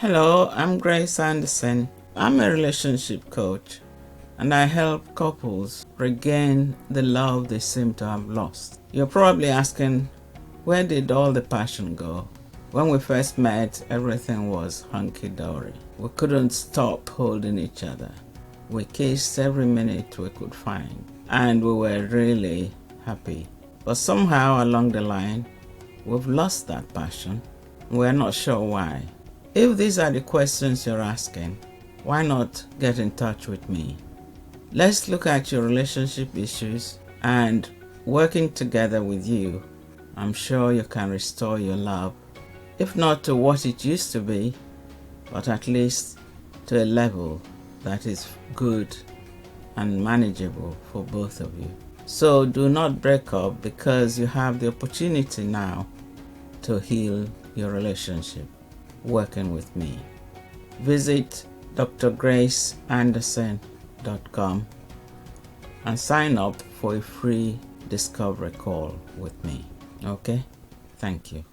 Hello, I'm Grace Anderson. I'm a relationship coach and I help couples regain the love they seem to have lost. You're probably asking, where did all the passion go? When we first met, everything was hunky-dory. We couldn't stop holding each other. We kissed every minute we could find, and we were really happy. But somehow along the line, we've lost that passion. We're not sure why. If these are the questions you're asking, why not get in touch with me? Let's look at your relationship issues, and working together with you, I'm sure you can restore your love, if not to what it used to be, but at least to a level that is good and manageable for both of you. So do not break up, because you have the opportunity now to heal your relationship working with me. Visit drgraceanderson.com and sign up for a free discovery call with me. Okay? Thank you.